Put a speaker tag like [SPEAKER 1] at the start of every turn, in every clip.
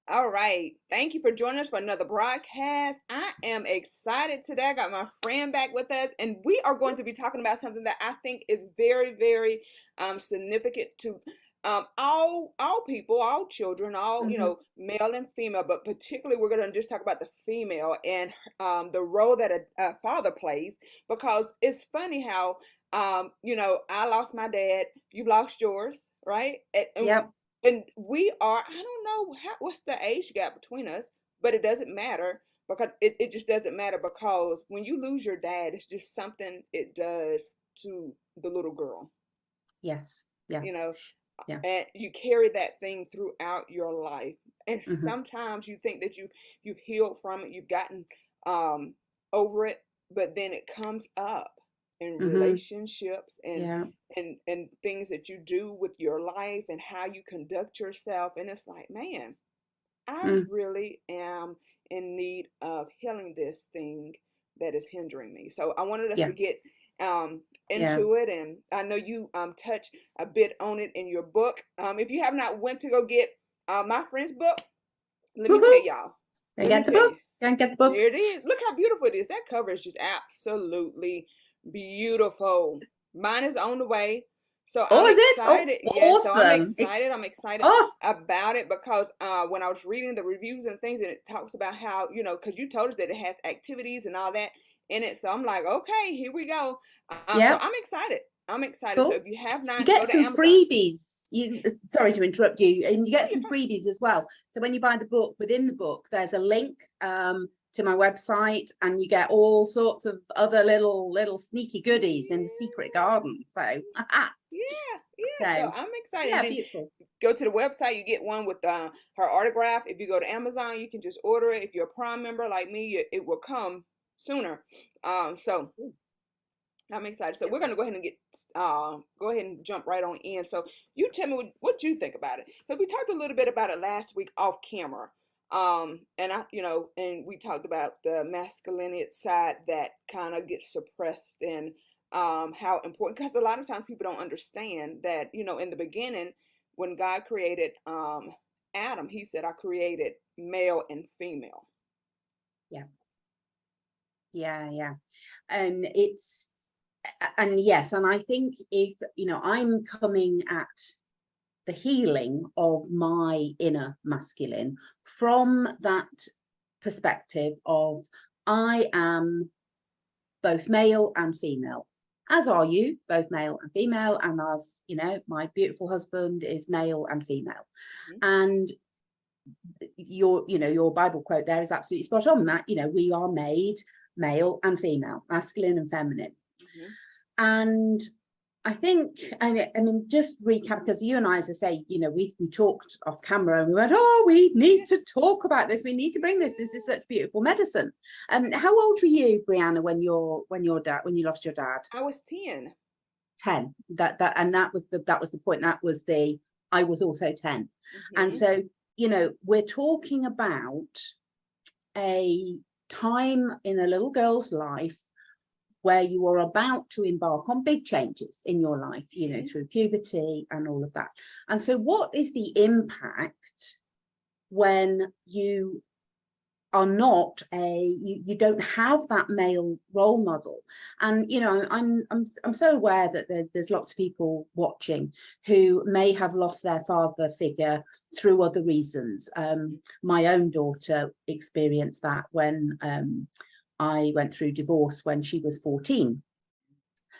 [SPEAKER 1] All right. Thank you for joining us for another broadcast. I am excited today. I got my friend back with us, and we are going to be talking about something that I think is very, very significant to all people, all children, all
[SPEAKER 2] Hmm.
[SPEAKER 1] male and female, but particularly we're going to just talk about the female and the role that a father plays. Because it's funny how I lost my dad, you lost yours, right?
[SPEAKER 2] Yep.
[SPEAKER 1] And we are, I don't know what's the age gap between us, but it doesn't matter because it just doesn't matter because when you lose your dad, it's just something it does to the little girl,
[SPEAKER 2] Yes. Yeah.
[SPEAKER 1] you know,
[SPEAKER 2] Yeah.
[SPEAKER 1] and you carry that thing throughout your life. And
[SPEAKER 2] Hmm.
[SPEAKER 1] sometimes you think that you've healed from it, you've gotten um over it, but then it comes up in
[SPEAKER 2] Hmm.
[SPEAKER 1] relationships and
[SPEAKER 2] Yeah.
[SPEAKER 1] and things that you do with your life and how you conduct yourself. And it's like, man, I
[SPEAKER 2] Mm.
[SPEAKER 1] really am in need of healing this thing that is hindering me. So I wanted us
[SPEAKER 2] Yeah.
[SPEAKER 1] to get
[SPEAKER 2] Yeah.
[SPEAKER 1] into it, and I know you touch a bit on it in your book. If you have not went to go get my friend's book, let me tell
[SPEAKER 2] Woohoo!
[SPEAKER 1] y'all.
[SPEAKER 2] Go
[SPEAKER 1] Let me
[SPEAKER 2] get the
[SPEAKER 1] tell
[SPEAKER 2] book.
[SPEAKER 1] you.
[SPEAKER 2] Go and get the book.
[SPEAKER 1] There it is. Look how beautiful it is. That cover is just absolutely beautiful. Mine is on the way. So
[SPEAKER 2] Oh,
[SPEAKER 1] I'm
[SPEAKER 2] is it? Oh,
[SPEAKER 1] excited. Yes, so I'm
[SPEAKER 2] awesome.
[SPEAKER 1] excited. I'm excited
[SPEAKER 2] Oh,
[SPEAKER 1] about it because when I was reading the reviews and things, and it talks about how, because you told us that it has activities and all that in it. So I'm like, okay, here we go. So
[SPEAKER 2] yeah.
[SPEAKER 1] I'm excited. I'm excited. So
[SPEAKER 2] Cool.
[SPEAKER 1] if you have
[SPEAKER 2] You
[SPEAKER 1] not, go
[SPEAKER 2] get
[SPEAKER 1] to
[SPEAKER 2] some
[SPEAKER 1] Amazon.
[SPEAKER 2] freebies. You sorry to interrupt you, and you
[SPEAKER 1] No,
[SPEAKER 2] get
[SPEAKER 1] you're
[SPEAKER 2] some
[SPEAKER 1] fine.
[SPEAKER 2] freebies as well. So when you buy the book, within the book, there's a link to my website, and you get all sorts of other little sneaky goodies in the secret
[SPEAKER 1] Yeah.
[SPEAKER 2] garden. So,
[SPEAKER 1] Yeah, yeah. So
[SPEAKER 2] so
[SPEAKER 1] I'm excited. And
[SPEAKER 2] yeah,
[SPEAKER 1] then
[SPEAKER 2] beautiful.
[SPEAKER 1] go to the website, you get one with her autograph. If you go to Amazon, you can just order it. If you're a Prime member like me, it will come sooner. So
[SPEAKER 2] Ooh,
[SPEAKER 1] I'm excited. So we're
[SPEAKER 2] beautiful.
[SPEAKER 1] gonna go ahead and go ahead and jump right on in. So you tell me what you think about it, because we talked a little bit about it last week off camera. And and we talked about the masculinity side that kind of gets suppressed and how important, because a lot of times people don't understand that, in the beginning when God created Adam, he said, I created male and female.
[SPEAKER 2] Yeah, yeah, yeah. And it's and yes, and I think if I'm coming at the healing of my inner masculine from that perspective of I am both male and female, as are you, both male and female, and as my beautiful husband is male and female.
[SPEAKER 1] Mhm,
[SPEAKER 2] And your Bible quote there is absolutely spot on, that we are made male and female, masculine and feminine.
[SPEAKER 1] mhm.
[SPEAKER 2] And I think, I mean, just recap, because you and I, as I say, we talked off camera and we went, oh, we need
[SPEAKER 1] Yeah,
[SPEAKER 2] to talk about this. We need to bring this. This is such beautiful medicine. How old were you, Brianna, when you lost your dad?
[SPEAKER 1] I was 10.
[SPEAKER 2] 10. That was the point. That was the I was also 10. And
[SPEAKER 1] Mhm.
[SPEAKER 2] so, we're talking about a time in a little girl's life where you are about to embark on big changes in your life,
[SPEAKER 1] Mhm.
[SPEAKER 2] through puberty and all of that. And so, what is the impact when you are not you don't have that male role model? And I'm so aware that there's lots of people watching who may have lost their father figure through other reasons. My own daughter experienced that when I went through divorce when she was 14.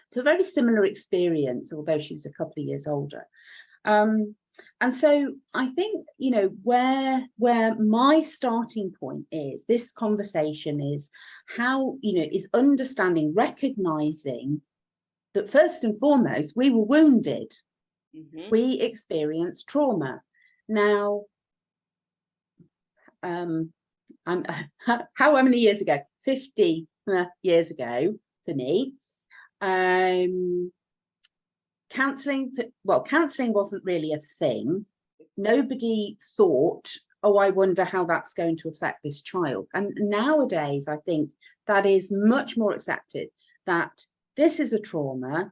[SPEAKER 2] So a very similar experience, although she was a couple of years older. Um, and so I think, where my starting point is this conversation is how, is understanding, recognizing that first and foremost, we were wounded.
[SPEAKER 1] Mhm.
[SPEAKER 2] We experienced trauma. Now, um, I'm, how many years ago? 50 years ago for me. Um, counselling wasn't really a thing. Nobody thought, oh, I wonder how that's going to affect this child. And nowadays, I think that is much more accepted, that this is a trauma.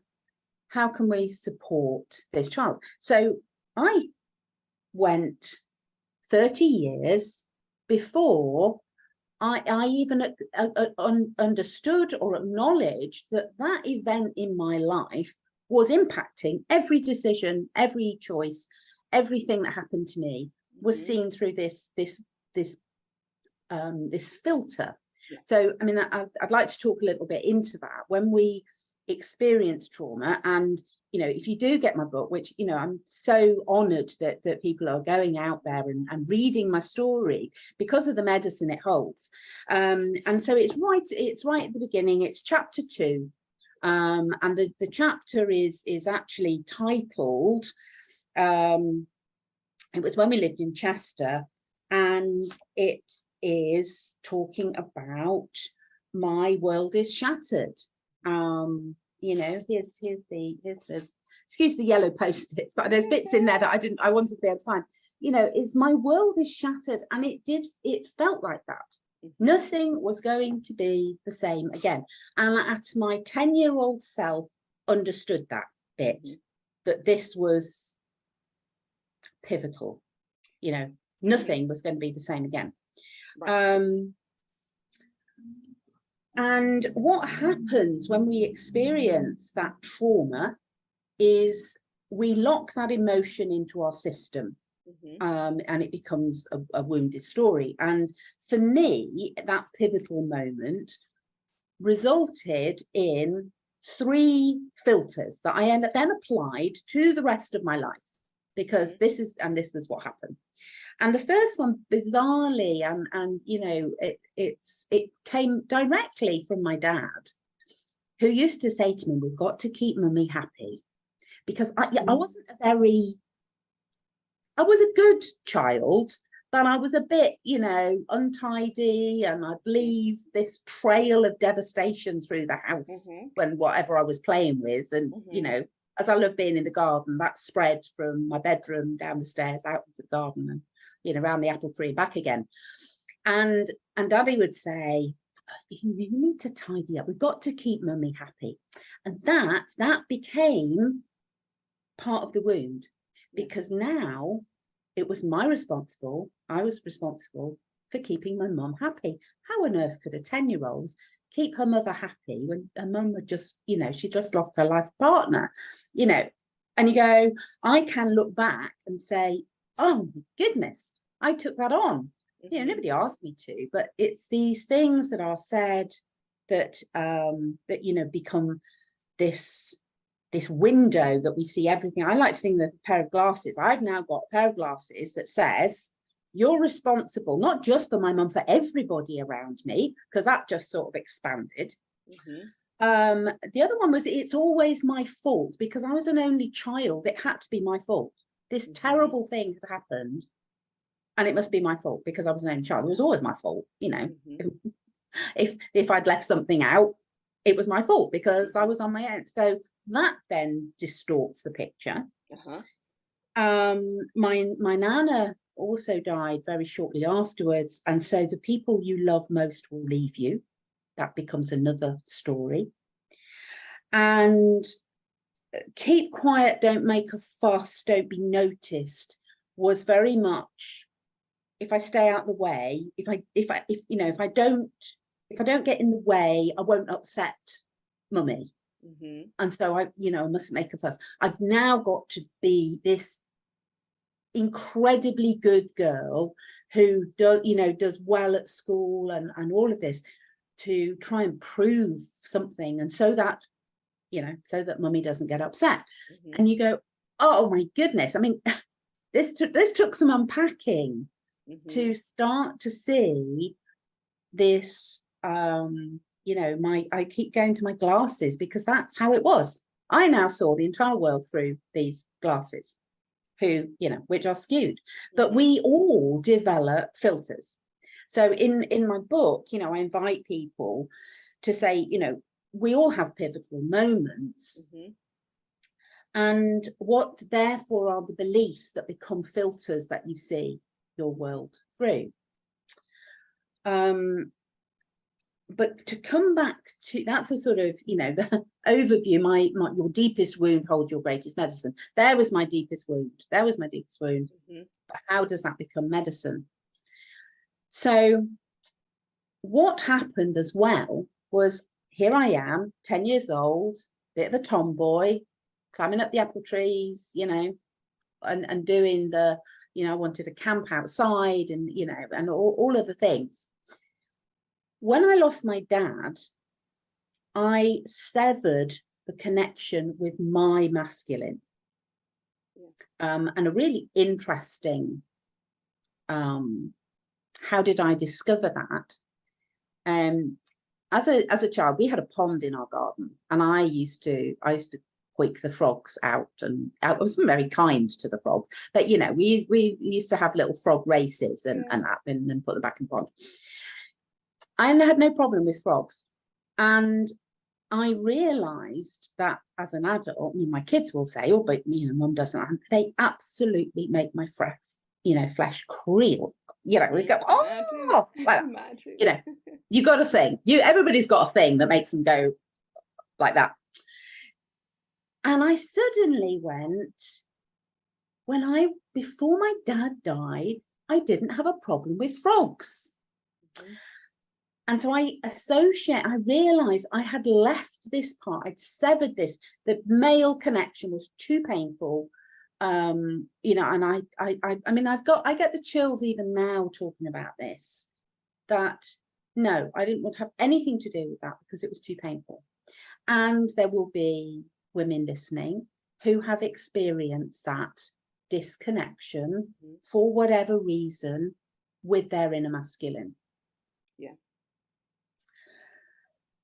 [SPEAKER 2] How can we support this child? So I went 30 years before I even understood or acknowledged that that event in my life was impacting every decision, every choice, everything that happened to me was seen through this filter.
[SPEAKER 1] Yeah.
[SPEAKER 2] So, I mean, I'd like to talk a little bit into that. When we experience trauma, and if you do get my book, which I'm so honored that people are going out there and reading my story because of the medicine it holds, and so it's right at the beginning. It's chapter 2, and the chapter is actually titled, it was when we lived in Chester, and it is talking about my world is shattered. Here's the excuse the yellow post-its, but there's bits in there that I wanted to be able to find. It's my world is shattered, and it felt like that. Nothing was going to be the same again. And at my 10-year-old self understood that bit, that this was pivotal. Nothing was going to be the same again. Right. And what happens when we experience that trauma is we lock that emotion into our system, and it becomes a wounded story. And for me, that pivotal moment resulted in 3 filters that I then applied to the rest of my life, because this was what happened. And the first one, bizarrely, and it came directly from my dad, who used to say to me, "We've got to keep mummy happy," because I wasn't I was a good child, but I was a bit, untidy, and I'd leave this trail of devastation through the house when whatever I was playing with, and as I love being in the garden, that spread from my bedroom down the stairs out of the garden, and around the apple tree back again. And Daddy would say, "You need to tidy up. We've got to keep mummy happy." And that became part of the wound, because now it was I was responsible for keeping my mum happy. How on earth could a 10-year-old keep her mother happy when her mum had just, she just lost her life partner, and you go, I can look back and say, oh my goodness, I took that on. Nobody asked me to, but it's these things that are said that become this window that we see everything. I like to think that a pair of glasses. I've now got a pair of glasses that says, you're responsible not just for my mum, for everybody around me, because that just sort of expanded. The other one was, it's always my fault, because I was an only child. It had to be my fault. This terrible thing had happened, and it must be my fault because I was an only child. It was always my fault, If I'd left something out, it was my fault because I was on my own. So that then distorts the picture. My nana also died very shortly afterwards, and so the people you love most will leave you. That becomes another story. And keep quiet, don't make a fuss, don't be noticed was very much, if I stay out the way, if I don't get in the way, I won't upset mummy. And so I mustn't make a fuss. I've now got to be this incredibly good girl who does well at school and all of this, to try and prove something, and so that mummy doesn't get upset. And you go, oh my goodness, I mean, this took some unpacking to start to see this. I keep going to my glasses, because that's how it was. I now saw the entire world through these glasses, which are skewed. But we all develop filters. So in my book, I invite people to say, we all have pivotal moments. And what therefore are the beliefs that become filters that you see your world through. But to come back to, that's a sort of, the overview, your deepest wound holds your greatest medicine. There was my deepest wound. how does that become medicine? So what happened as well was, here I am, 10 years old, bit of a tomboy, climbing up the apple trees, and doing I wanted to camp outside and, and all of the things. When I lost my dad, I severed the connection with my masculine. And a really interesting, how did I discover that? As a child, we had a pond in our garden, and I used to quake the frogs out, and I wasn't very kind to the frogs, but we used to have little frog races and then put them back in the pond. I had no problem with frogs, and I realized that as an adult, my kids will say, "Oh, but mum doesn't." They absolutely make my flesh crawl. We go, "Oh," like that. You got a thing. Everybody's got a thing that makes them go like that. And I suddenly before my dad died, I didn't have a problem with frogs. And so I realized I had left this part, I'd severed this, the male connection was too painful. And I get the chills even now talking about this, that no, I didn't want to have anything to do with that because it was too painful. And there will be women listening who have experienced that disconnection for whatever reason with their inner masculine.
[SPEAKER 1] Yeah.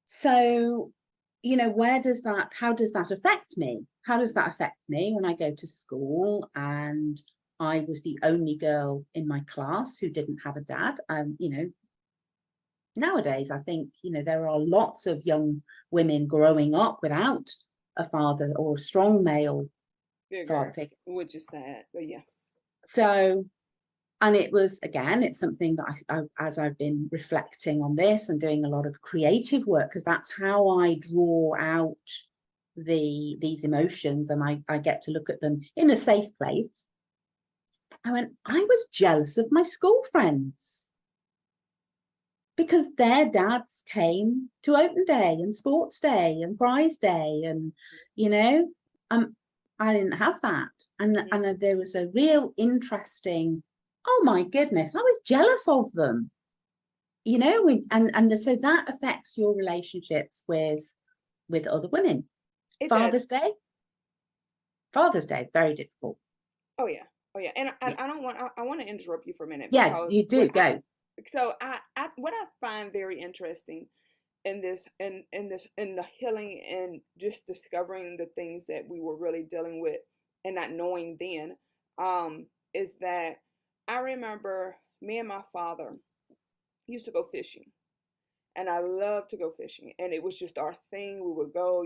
[SPEAKER 2] So, how does that affect me? How does that affect me when I go to school and I was the only girl in my class who didn't have a dad? Nowadays, I think, there are lots of young women growing up without a father or a strong male father figure.
[SPEAKER 1] Which is sad, but yeah.
[SPEAKER 2] So, and it's something that as I've been reflecting on this and doing a lot of creative work, because that's how I draw out these emotions, and I get to look at them in a safe place. I was jealous of my school friends because their dads came to open day and sports day and prize day, and I didn't have that, and there was a real interesting, oh my goodness, I was jealous of them, so that affects your relationships with other women. Father's Day, very difficult.
[SPEAKER 1] Oh yeah, and I want to interrupt you for a minute.
[SPEAKER 2] Yeah, you do, go.
[SPEAKER 1] So what I find very interesting in the healing and just discovering the things that we were really dealing with and not knowing then, is that I remember me and my father used to go fishing, and I love to go fishing, and it was just our thing. We would go,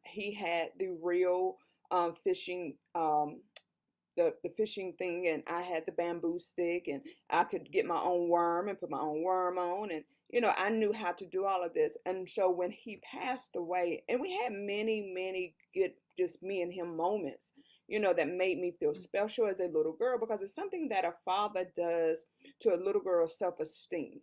[SPEAKER 1] he had the real fishing, the fishing thing, and I had the bamboo stick, and I could get my own worm and put my own worm on, and I knew how to do all of this. And so when he passed away, and we had many good just me and him moments, that made me feel special as a little girl, because it's something that a father does to a little girl's self-esteem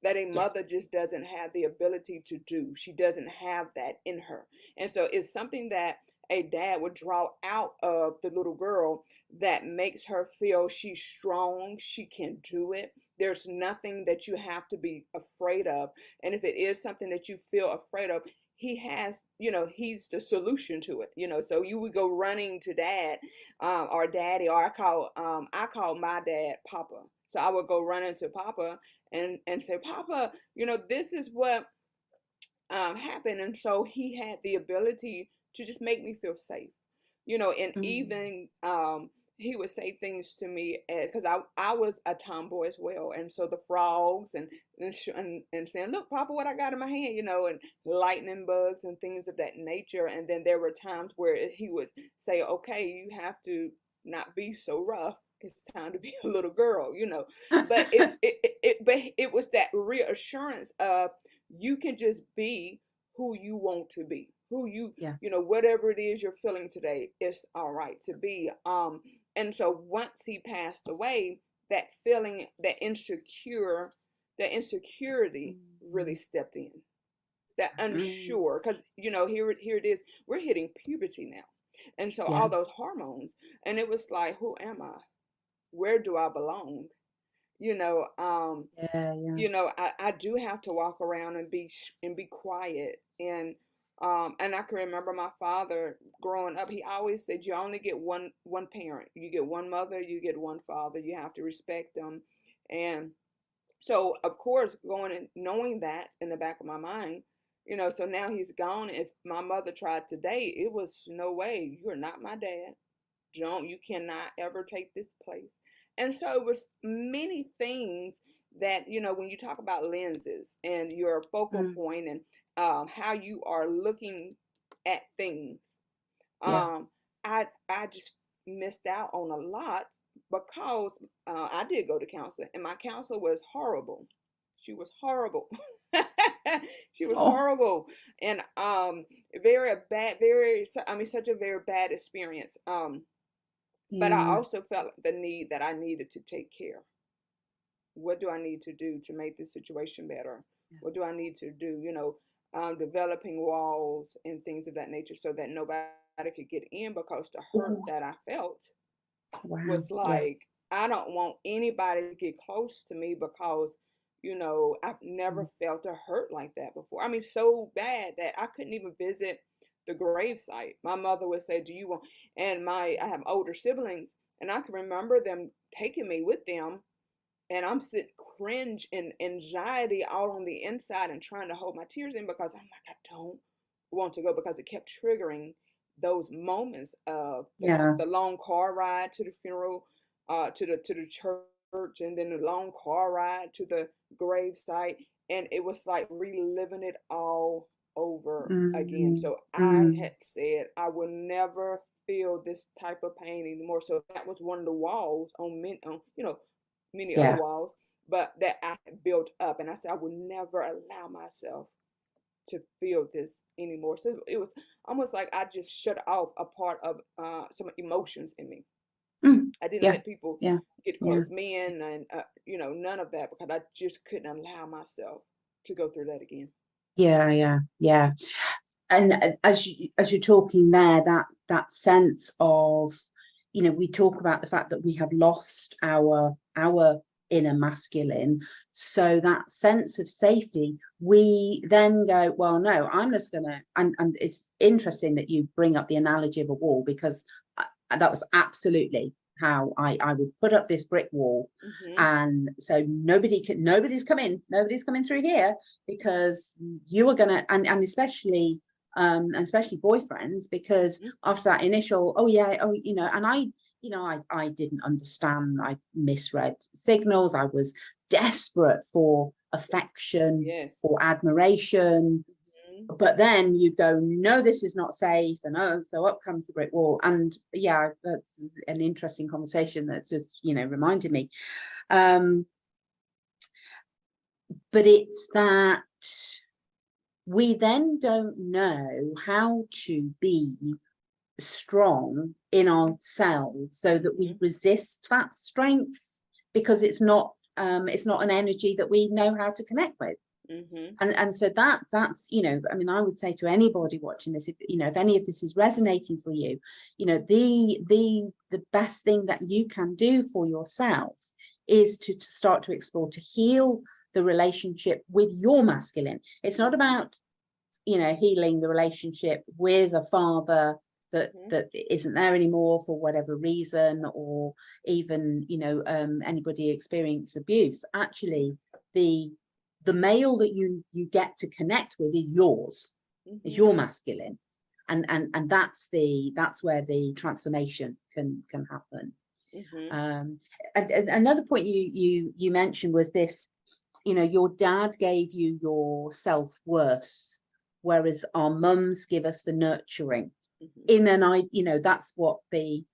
[SPEAKER 1] that a mother just doesn't have the ability to do. She doesn't have that in her. And so it's something that a dad would draw out of the little girl that makes her feel she's strong, she can do it. There's nothing that you have to be afraid of. And if it is something that you feel afraid of, he has, he's the solution to it. So you would go running to dad, or daddy, or I call my dad Papa. So I would go running to Papa and say, Papa, this is what happened. And so he had the ability to just make me feel safe, and even he would say things to me, because I was a tomboy as well. And so the frogs and saying, look, Papa, what I got in my hand, and lightning bugs and things of that nature. And then there were times where he would say, okay, you have to not be so rough. It's time to be a little girl, but it was that reassurance of, you can just be who you want to be, who whatever it is you're feeling today, it's all right to be. And so once he passed away, that feeling, that insecurity really stepped in. That
[SPEAKER 2] Mm.
[SPEAKER 1] unsure, because here it is, we're hitting puberty now. And so
[SPEAKER 2] Yeah,
[SPEAKER 1] all those hormones, and it was like, who am I? Where do I belong? You know, um,
[SPEAKER 2] yeah, yeah.
[SPEAKER 1] I do have to walk around and be quiet. And I can remember my father growing up, he always said you only get one parent. You get one mother, you get one father. You have to respect them. And so of course, going and knowing that in the back of my mind, so now he's gone. If my mother tried today, it was no way. You're not my dad. You cannot ever take this place. And so it was many things that, when you talk about lenses and your focal
[SPEAKER 2] Mm.
[SPEAKER 1] point, and how you are looking at things,
[SPEAKER 2] Yeah.
[SPEAKER 1] um, I just missed out on a lot because I did go to counseling, and my counselor was horrible. She was horrible. She was
[SPEAKER 2] Oh,
[SPEAKER 1] horrible, and very bad, very. I mean, such a very bad experience. But I
[SPEAKER 2] yeah.
[SPEAKER 1] also felt the need that I needed to take care. What do I need to do to make this situation better? What do I need to do? Developing walls and things of that nature so that nobody could get in, because the hurt
[SPEAKER 2] Oh,
[SPEAKER 1] that I felt
[SPEAKER 2] wow.
[SPEAKER 1] was
[SPEAKER 2] Yeah.
[SPEAKER 1] like, I don't want anybody to get close to me, because I've
[SPEAKER 2] Mm.
[SPEAKER 1] never felt a hurt like that before. I mean, so bad that I couldn't even visit the gravesite. My mother would say, do you want, and I have older siblings, and I can remember them taking me with them, and I'm sitting cringe and anxiety all on the inside and trying to hold my tears in, because I'm like, I don't want to go, because it kept triggering those moments of
[SPEAKER 2] Yeah.
[SPEAKER 1] the long car ride to the funeral, to the church, and then the long car ride to the grave site, and it was like reliving it all over again.
[SPEAKER 2] Mm.
[SPEAKER 1] So I
[SPEAKER 2] Mm.
[SPEAKER 1] had said I will never feel this type of pain anymore. So that was one of the walls on many other
[SPEAKER 2] Yeah.
[SPEAKER 1] walls, but that I had built up. And I said, I would never allow myself to feel this anymore. So it was almost like I just shut off a part of some emotions in me.
[SPEAKER 2] Mm.
[SPEAKER 1] I didn't
[SPEAKER 2] Yeah.
[SPEAKER 1] let people
[SPEAKER 2] Yeah.
[SPEAKER 1] get
[SPEAKER 2] Yeah.
[SPEAKER 1] close, men, and none of that, because I just couldn't allow myself to go through that again.
[SPEAKER 2] Yeah. Yeah. Yeah. And as you're talking there, that sense of, we talk about the fact that we have lost our inner masculine, so that sense of safety, we then go, well, no, I'm just gonna, and it's interesting that you bring up the analogy of a wall, because that was absolutely how I would put up this brick wall,
[SPEAKER 1] Mm-hmm.
[SPEAKER 2] and so nobody's coming through here, because you are gonna, and especially boyfriends, because
[SPEAKER 1] Mm-hmm.
[SPEAKER 2] after that initial, oh yeah, oh, and I didn't understand, I misread signals, I was desperate for affection
[SPEAKER 1] Yes.
[SPEAKER 2] or admiration,
[SPEAKER 1] Mm-hmm.
[SPEAKER 2] but then you go, no, this is not safe, and oh, so up comes the brick wall. And yeah, that's an interesting conversation that's just reminded me. um but it's that we then don't know how to be strong in ourselves, so that we
[SPEAKER 1] Mm-hmm.
[SPEAKER 2] resist that strength, because it's not an energy that we know how to connect with.
[SPEAKER 1] Mm-hmm.
[SPEAKER 2] And so that's, I mean, I would say to anybody watching this, if any of this is resonating for you, the best thing that you can do for yourself is to start to explore, to heal the relationship with your masculine. It's not
[SPEAKER 1] Mm-hmm.
[SPEAKER 2] about healing the relationship with a father that
[SPEAKER 1] Mm-hmm.
[SPEAKER 2] that isn't there anymore for whatever reason, or even anybody experience abuse. Actually, the the male that you get to connect with is yours, is
[SPEAKER 1] Mm-hmm.
[SPEAKER 2] your masculine, and that's where the transformation can happen.
[SPEAKER 1] Mm-hmm.
[SPEAKER 2] um and another point you mentioned was this, your dad gave you your self-worth, whereas our mums give us the nurturing.
[SPEAKER 1] Mm-hmm.
[SPEAKER 2] That's what the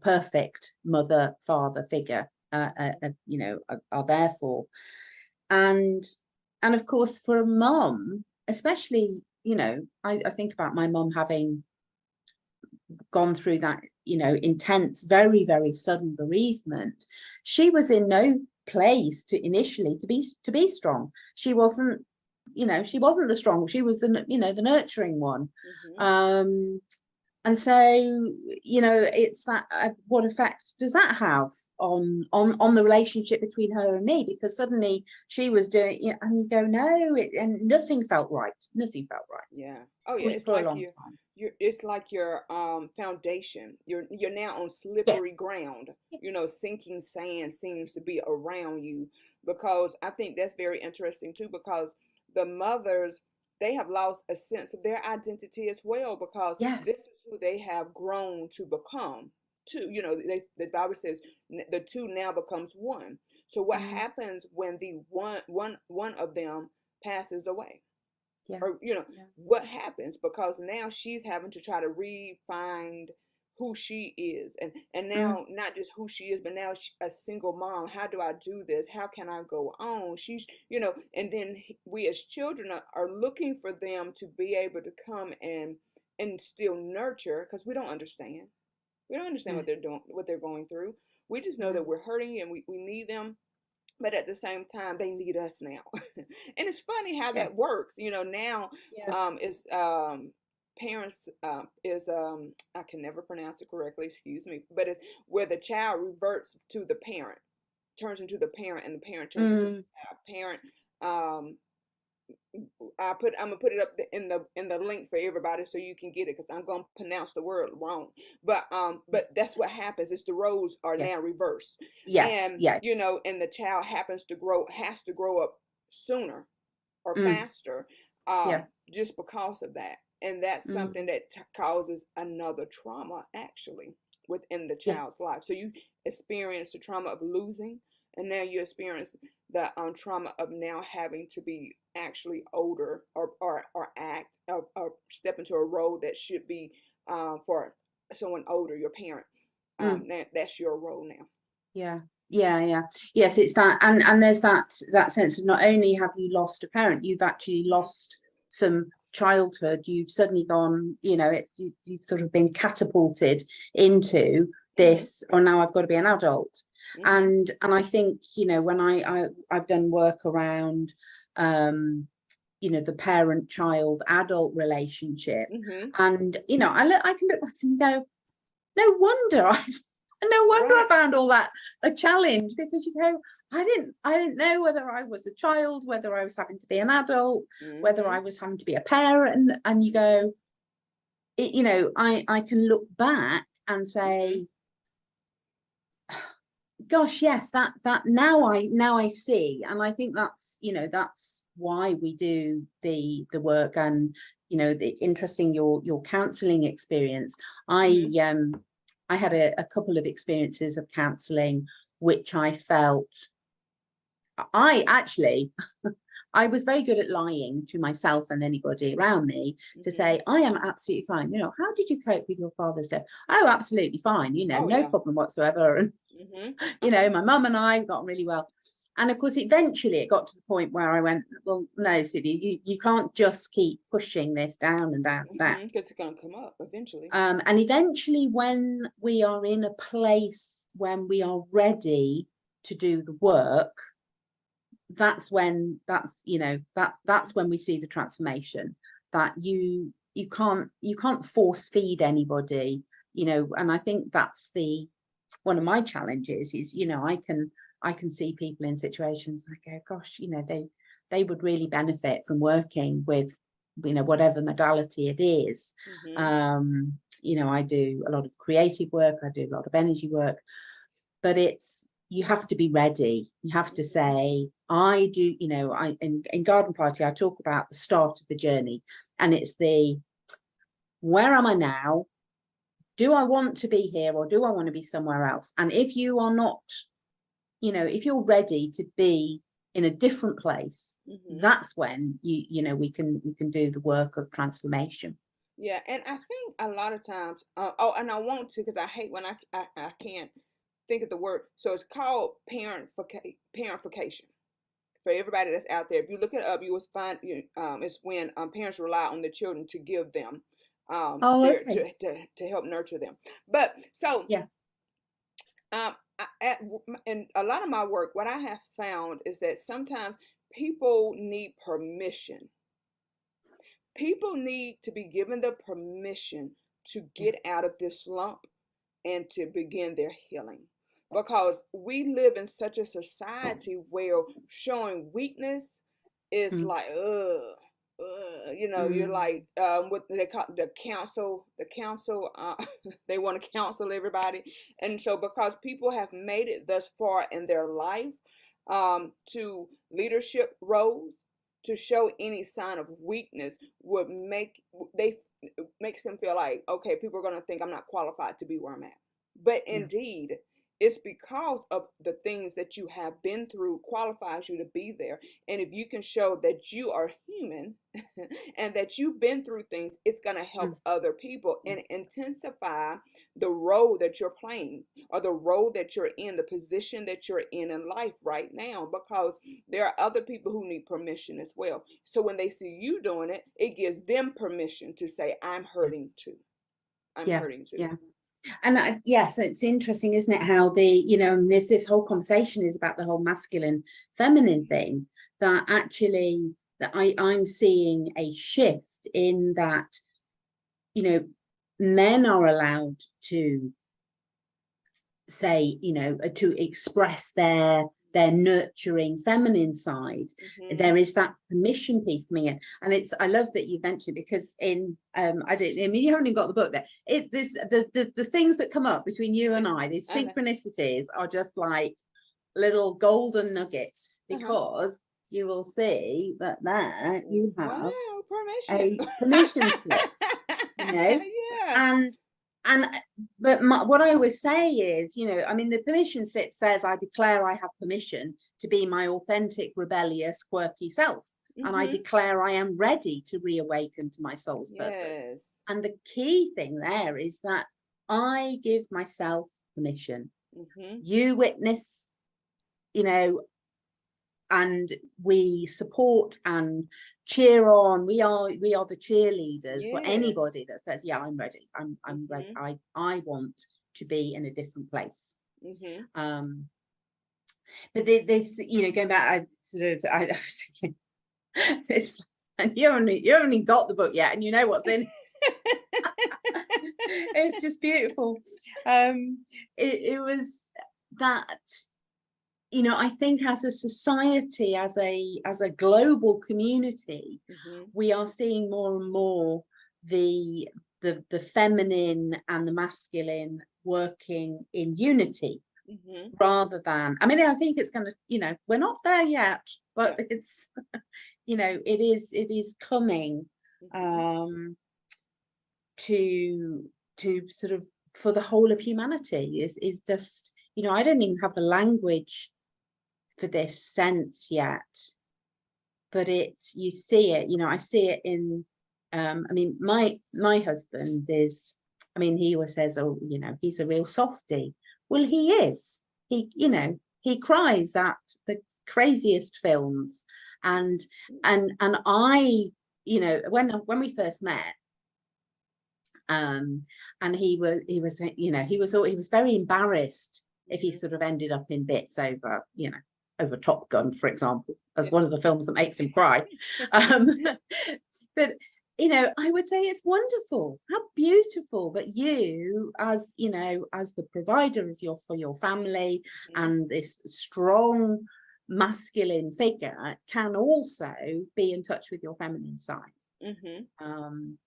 [SPEAKER 2] perfect mother father figure are there for. And of course, for a mum especially, I think about my mum having gone through that intense, very, very sudden bereavement, she was in no place to initially to be strong. She wasn't, she wasn't the strong, she was the nurturing one.
[SPEAKER 1] Mm-hmm.
[SPEAKER 2] um and so, it's that, what effect does that have on the relationship between her and me? Because suddenly she was doing, and you go, no, and nothing felt right. Nothing felt right
[SPEAKER 1] Yeah. Oh yeah.
[SPEAKER 2] for,
[SPEAKER 1] It's
[SPEAKER 2] for a
[SPEAKER 1] like
[SPEAKER 2] long
[SPEAKER 1] you.
[SPEAKER 2] time.
[SPEAKER 1] It's like your foundation. You're now on
[SPEAKER 2] Yes.
[SPEAKER 1] slippery ground. Sinking sand seems to be around you, because I think that's very interesting too, because the mothers, they have lost a sense of their identity as well, because
[SPEAKER 2] Yes.
[SPEAKER 1] this is who they have grown to become. Two, the Bible says the two now becomes one. So what
[SPEAKER 2] Mm,
[SPEAKER 1] happens when the one of them passes away?
[SPEAKER 2] yeah.
[SPEAKER 1] Or
[SPEAKER 2] Yeah.
[SPEAKER 1] what happens, because now she's having to try to refine who she is, and
[SPEAKER 2] Mm,
[SPEAKER 1] now not just who she is, but now a single mom. How do I do this? How can I go on? She's and then we as children are looking for them to be able to come and still nurture, because we don't understand
[SPEAKER 2] no.
[SPEAKER 1] what they're doing, what they're going through. We just know that
[SPEAKER 2] No.
[SPEAKER 1] we're hurting, and we need them, but at the same time they need us now. And it's funny how
[SPEAKER 2] Yeah.
[SPEAKER 1] that works. Now
[SPEAKER 2] Yeah.
[SPEAKER 1] is parents is I can never pronounce it correctly, excuse me, but it's where the child reverts to the parent, turns into the parent, and the parent turns into
[SPEAKER 2] Mm,
[SPEAKER 1] the child. Parent, um I'm gonna put it up in the link for everybody so you can get it, because I'm gonna pronounce the word wrong. But that's what happens, is the roles are
[SPEAKER 2] yeah.
[SPEAKER 1] now reversed.
[SPEAKER 2] Yes.
[SPEAKER 1] And
[SPEAKER 2] Yeah.
[SPEAKER 1] and the child has to grow up sooner or
[SPEAKER 2] Mm,
[SPEAKER 1] faster,
[SPEAKER 2] yeah.
[SPEAKER 1] just because of that. And that's something
[SPEAKER 2] Mm,
[SPEAKER 1] that causes another trauma, actually, within the
[SPEAKER 2] yeah.
[SPEAKER 1] child's life. So you experience the trauma of losing, and now you experience the trauma of now having to be actually older, or act, or step into a role that should be for someone older, your parent.
[SPEAKER 2] Mm.
[SPEAKER 1] Now that's your role now.
[SPEAKER 2] Yeah, yeah, yeah. Yes, it's that, and there's that sense of, not only have you lost a parent, you've actually
[SPEAKER 1] Mm-hmm.
[SPEAKER 2] lost some childhood. You've suddenly gone, you've sort of been catapulted into
[SPEAKER 1] Mm-hmm.
[SPEAKER 2] this, or now I've got to be an adult.
[SPEAKER 1] Mm-hmm.
[SPEAKER 2] And I think, when I've done work around, the parent child adult relationship,
[SPEAKER 1] Mm-hmm.
[SPEAKER 2] and I can look back and go, no wonder I no wonder I
[SPEAKER 1] Right.
[SPEAKER 2] found all that a challenge, because you go, I didn't know whether I was a child, whether I was having to be an adult, whether
[SPEAKER 1] Mm-hmm.
[SPEAKER 2] I was having to be a parent. And you
[SPEAKER 1] Mm-hmm.
[SPEAKER 2] go, I can look back and
[SPEAKER 1] Mm-hmm.
[SPEAKER 2] say, gosh, yes, that now I see. And I think that's why we do the work. And the interesting, your counseling experience. i
[SPEAKER 1] Mm-hmm.
[SPEAKER 2] um I had a couple of experiences of counseling, which I felt, I actually I was very good at lying to myself and anybody around me, to
[SPEAKER 1] Mm-hmm.
[SPEAKER 2] say, I am absolutely fine. How did you cope with your father's death? Oh, absolutely fine,
[SPEAKER 1] Oh
[SPEAKER 2] no
[SPEAKER 1] yeah.
[SPEAKER 2] problem whatsoever. And
[SPEAKER 1] Mm-hmm. Uh-huh.
[SPEAKER 2] my mum and I got on really well. And of course, eventually it got to the point where I went, well, no, Celia, you can't just keep pushing this down and down and down.
[SPEAKER 1] Mm-hmm. Because it's gonna come up eventually.
[SPEAKER 2] And eventually, when we are in a place when we are ready to do the work, that's when we see the transformation. That you can't force feed anybody. And I think that's the one of my challenges is, I can see people in situations, and I go, gosh, they would really benefit from working with, whatever modality it is.
[SPEAKER 1] Mm-hmm.
[SPEAKER 2] I do a lot of creative work, I do a lot of energy work, but you have to be ready. You have to
[SPEAKER 1] Mm-hmm.
[SPEAKER 2] say, I do, in Garden Party, I talk about the start of the journey, and it's where am I now? Do I want to be here, or do I want to be somewhere else? And if you are not, if you're ready to be in a different place,
[SPEAKER 1] Mm-hmm.
[SPEAKER 2] that's when we can do the work of transformation.
[SPEAKER 1] Yeah, and I think a lot of times, and I want to, because I hate when I can't think of the word. So it's called parentification. For everybody that's out there, if you look it up, you will find it's when parents rely on the children to give them
[SPEAKER 2] Oh,
[SPEAKER 1] there
[SPEAKER 2] okay.
[SPEAKER 1] to help nurture them. But so
[SPEAKER 2] Yeah.
[SPEAKER 1] in a lot of my work, what I have found is that sometimes people need permission. People need to be given the permission to
[SPEAKER 2] Yeah.
[SPEAKER 1] get out of this slump and to begin their healing. Because we live in such a society where showing weakness is
[SPEAKER 2] Mm,
[SPEAKER 1] like, you know, you're
[SPEAKER 2] mm,
[SPEAKER 1] like, what they call the council, they want to counsel everybody. And so, because people have made it thus far in their life, to leadership roles, to show any sign of weakness would they makes them feel like, okay, people are going to think I'm not qualified to be where I'm at. But
[SPEAKER 2] yeah.
[SPEAKER 1] indeed, it's because of the things that you have been through qualifies you to be there. And if you can show that you are human and that you've been through things, it's going to
[SPEAKER 2] Mm,
[SPEAKER 1] help other people
[SPEAKER 2] mm,
[SPEAKER 1] and intensify the role that you're playing, or the role that you're in, the position that you're in life right now, because there are other people who need permission as well. So when they see you doing it, it gives them permission to say, I'm
[SPEAKER 2] yeah.
[SPEAKER 1] hurting too. I'm
[SPEAKER 2] Yeah.
[SPEAKER 1] hurting too.
[SPEAKER 2] Yeah. And yes, it's interesting, isn't it, how and this whole conversation is about the whole masculine, feminine thing, that actually that I'm seeing a shift in that, you know, men are allowed to say, to express their nurturing feminine side.
[SPEAKER 1] Mm-hmm.
[SPEAKER 2] There is that permission piece coming in, and I love that you mentioned, because in I mean, you only got the book there. The things that come up between you and I, these
[SPEAKER 1] I know.
[SPEAKER 2] synchronicities, are just like little golden nuggets,
[SPEAKER 1] Uh-huh.
[SPEAKER 2] because you will see that there you have
[SPEAKER 1] Wow, permission.
[SPEAKER 2] a permission slip, you know
[SPEAKER 1] Yeah.
[SPEAKER 2] and and but what I always say is, I mean, the permission slip says, I declare I have permission to be my authentic, rebellious, quirky self, and I
[SPEAKER 1] Mm-hmm.
[SPEAKER 2] declare I am ready to reawaken to my soul's purpose.
[SPEAKER 1] Yes.
[SPEAKER 2] And the key thing there is that I give myself permission.
[SPEAKER 1] Mm-hmm.
[SPEAKER 2] You witness, you know and we support and cheer on. We are the cheerleaders for
[SPEAKER 1] Yes.
[SPEAKER 2] anybody that says, yeah, I'm ready, I'm ready,
[SPEAKER 1] Mm-hmm.
[SPEAKER 2] I want to be in a different place.
[SPEAKER 1] Mm-hmm.
[SPEAKER 2] um but this, going back, I was thinking this, and you only got the book yet, and you know what's in it. It's just beautiful. It was that, I think, as a society, as a global community,
[SPEAKER 1] Mm-hmm.
[SPEAKER 2] we are seeing more and more the the feminine and the masculine working in unity,
[SPEAKER 1] Mm-hmm.
[SPEAKER 2] rather than, I mean, I think it's going to, we're not there yet, but
[SPEAKER 1] Yeah.
[SPEAKER 2] it's, it is coming,
[SPEAKER 1] Mm-hmm.
[SPEAKER 2] um to sort of, for the whole of humanity, is just, I don't even have the language for this sense yet, but it's, you see it, I see it in, I mean, my husband is, I mean, he always says, oh, he's a real softie. Well, he is. He cries at the craziest films. And I, when we first met, um and he was very embarrassed if he
[SPEAKER 1] Mm-hmm.
[SPEAKER 2] sort of ended up in bits over Top Gun, for example, as
[SPEAKER 1] Yeah.
[SPEAKER 2] one of the films that makes him cry. um but I would say it's wonderful, how beautiful that you, as the provider for your family,
[SPEAKER 1] Mm-hmm.
[SPEAKER 2] and this strong masculine figure, can also be in touch with your feminine side.
[SPEAKER 1] Mm-hmm.
[SPEAKER 2] Um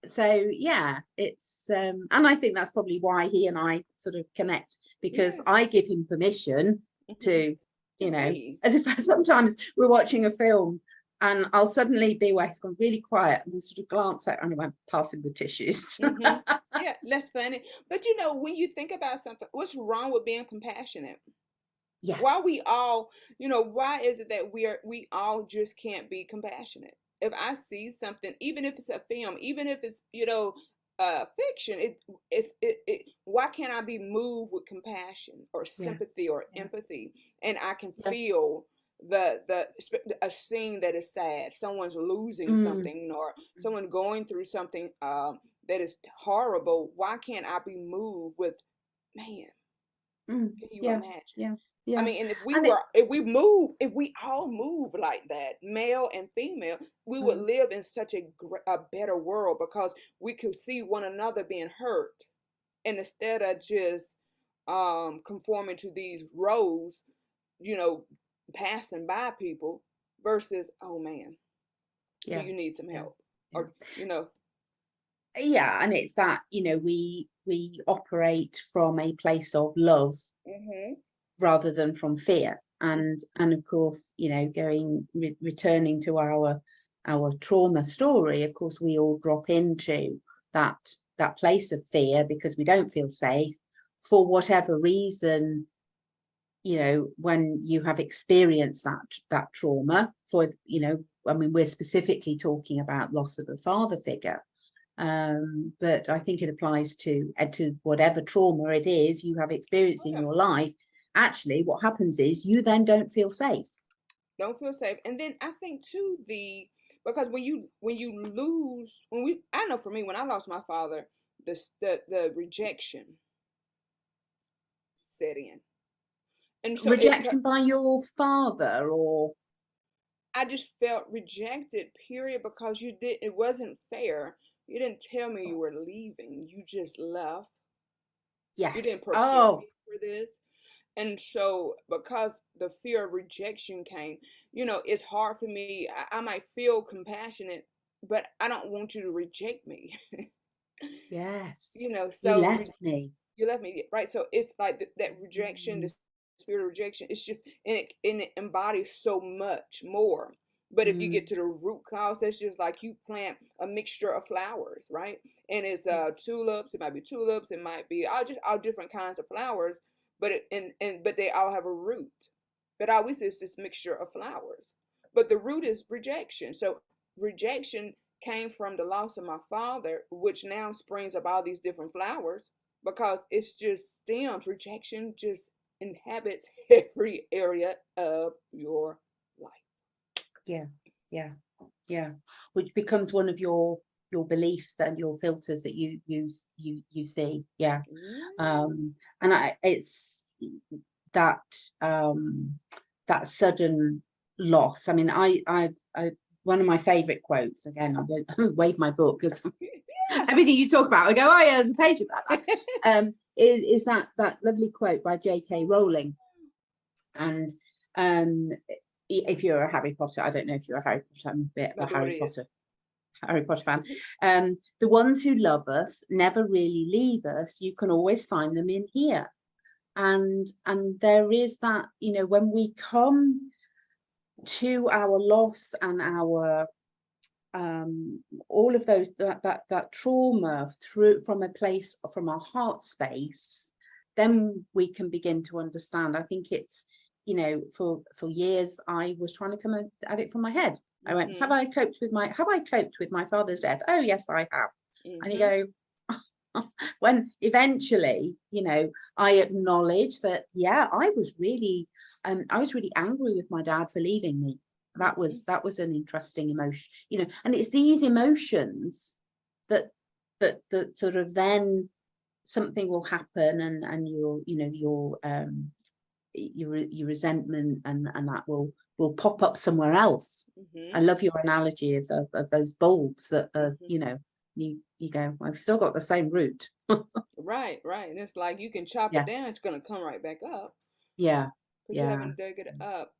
[SPEAKER 2] so yeah, it's and I think that's probably why he and I sort of connect, because
[SPEAKER 1] Yeah.
[SPEAKER 2] I give him permission
[SPEAKER 1] Mm-hmm.
[SPEAKER 2] to,
[SPEAKER 1] To be.
[SPEAKER 2] as if sometimes we're watching a film, and I'll suddenly be away, it's gone really quiet, and we'll sort of glance at, and I'm passing the tissues.
[SPEAKER 1] Mm-hmm. Yeah, that's funny. But when you think about something, what's wrong with being compassionate? Why
[SPEAKER 2] Yes.
[SPEAKER 1] we all, why is it that we all just can't be compassionate? If I see something, even if it's a film, even if it's, fiction, why can't I be moved with compassion or
[SPEAKER 2] Yeah.
[SPEAKER 1] sympathy or
[SPEAKER 2] Yeah.
[SPEAKER 1] empathy, and I can
[SPEAKER 2] Yeah.
[SPEAKER 1] feel a scene that is sad, someone's losing
[SPEAKER 2] Mm,
[SPEAKER 1] something, or someone going through something that is horrible, why can't I be moved with, man, can you
[SPEAKER 2] yeah,
[SPEAKER 1] imagine?
[SPEAKER 2] yeah,
[SPEAKER 1] I
[SPEAKER 2] yeah.
[SPEAKER 1] mean, and
[SPEAKER 2] And it,
[SPEAKER 1] if we all move like that, male and female, we would
[SPEAKER 2] mm,
[SPEAKER 1] live in such a better world, because we could see one another being hurt, and instead of just conforming to these roles, you know, passing by people, versus, oh man, do
[SPEAKER 2] yeah,
[SPEAKER 1] you need some
[SPEAKER 2] yeah,
[SPEAKER 1] help?
[SPEAKER 2] yeah.
[SPEAKER 1] Or, you know,
[SPEAKER 2] Yeah, and it's that, we operate from a place of love
[SPEAKER 1] mm-hmm.
[SPEAKER 2] rather than from fear. And of course, returning to our trauma story, of course, we all drop into that that place of fear because we don't feel safe for whatever reason. When you have experienced that trauma, I mean, we're specifically talking about loss of a father figure, but I think it applies to whatever trauma it is you have experienced
[SPEAKER 1] Oh
[SPEAKER 2] in
[SPEAKER 1] yeah,
[SPEAKER 2] your life. Actually, what happens is you then don't feel safe.
[SPEAKER 1] don't feel safe. And then I think too, because when you lose, I know for me, when I lost my father, the rejection set in. And so
[SPEAKER 2] Rejection by your father, or
[SPEAKER 1] I just felt rejected, period, because it wasn't fair. You didn't tell me you were leaving. You just left. You
[SPEAKER 2] yes.
[SPEAKER 1] didn't prepare
[SPEAKER 2] Oh,
[SPEAKER 1] me for this. And so, because the fear of rejection came, it's hard for me. I might feel compassionate, but I don't want you to reject me.
[SPEAKER 2] yes. You
[SPEAKER 1] So
[SPEAKER 2] left me.
[SPEAKER 1] you left me, right? So it's like that rejection,
[SPEAKER 2] Mm,
[SPEAKER 1] the spirit of rejection. It's just, and it embodies so much more. But if you get
[SPEAKER 2] mm,
[SPEAKER 1] to the root cause, that's just like you plant a mixture of flowers, right? And it's
[SPEAKER 2] yeah.
[SPEAKER 1] tulips. It might be tulips. It might be all different kinds of flowers. But but they all have a root. But always is this mixture of flowers. But the root is rejection. So rejection came from the loss of my father, which now springs up all these different flowers, because it's just stems. Rejection just inhabits every area of your life.
[SPEAKER 2] Yeah, yeah, yeah. Which becomes one of your beliefs and your filters that you see. Yeah.
[SPEAKER 1] Yeah.
[SPEAKER 2] And it's that um that sudden loss. I mean, I one of my favorite quotes, again, I'm going to wave my book because everything you talk about, I go, oh yeah, there's a page about that. Is that lovely quote by J.K. Rowling. And if you're a Harry Potter, I don't know if you're a Harry Potter, I'm a bit
[SPEAKER 1] My
[SPEAKER 2] of a
[SPEAKER 1] daughter is.
[SPEAKER 2] Harry Potter fan. The ones who love us never really leave us. You can always find them in here. And there is that, when we come to our loss and our all of those, that trauma, through from a place, from our heart space, then we can begin to understand. I think it's, for years I was trying to come at it from my head. I went,
[SPEAKER 1] Mm-hmm.
[SPEAKER 2] have I coped with my father's death? Oh yes, I have. And you
[SPEAKER 1] Mm-hmm.
[SPEAKER 2] go, when eventually, I acknowledge that, yeah, I was really angry with my dad for leaving me.
[SPEAKER 1] Mm-hmm.
[SPEAKER 2] That was an interesting emotion, and it's these emotions that that sort of, then something will happen, and your resentment, and that will pop up somewhere else.
[SPEAKER 1] Mm-hmm.
[SPEAKER 2] I love your analogy of those bulbs that are,
[SPEAKER 1] Mm-hmm.
[SPEAKER 2] you go, I've still got the same root.
[SPEAKER 1] Right, right. And it's like you can chop it
[SPEAKER 2] Yeah,
[SPEAKER 1] down, it's gonna come right back up
[SPEAKER 2] yeah,
[SPEAKER 1] because you
[SPEAKER 2] yeah.
[SPEAKER 1] haven't dug it up.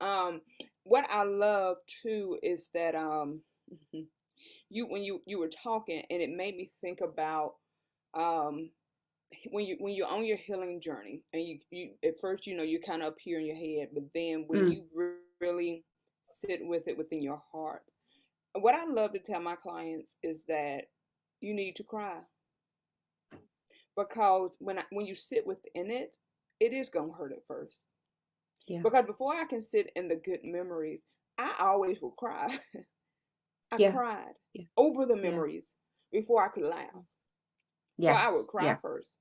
[SPEAKER 1] What I love too is that you when you were talking, and it made me think about um when you're on your healing journey, and you at first, you're kind of up here in your head, but then when
[SPEAKER 2] Mm,
[SPEAKER 1] you really sit with it within your heart, what I love to tell my clients is that you need to cry, because when you sit within it, it is gonna hurt at first.
[SPEAKER 2] yeah,
[SPEAKER 1] Because before I can sit in the good memories, I always will cry. I
[SPEAKER 2] yeah,
[SPEAKER 1] cried
[SPEAKER 2] yeah,
[SPEAKER 1] over the
[SPEAKER 2] yeah,
[SPEAKER 1] memories before I could laugh. So I would
[SPEAKER 2] yes,
[SPEAKER 1] cry
[SPEAKER 2] yeah,
[SPEAKER 1] first.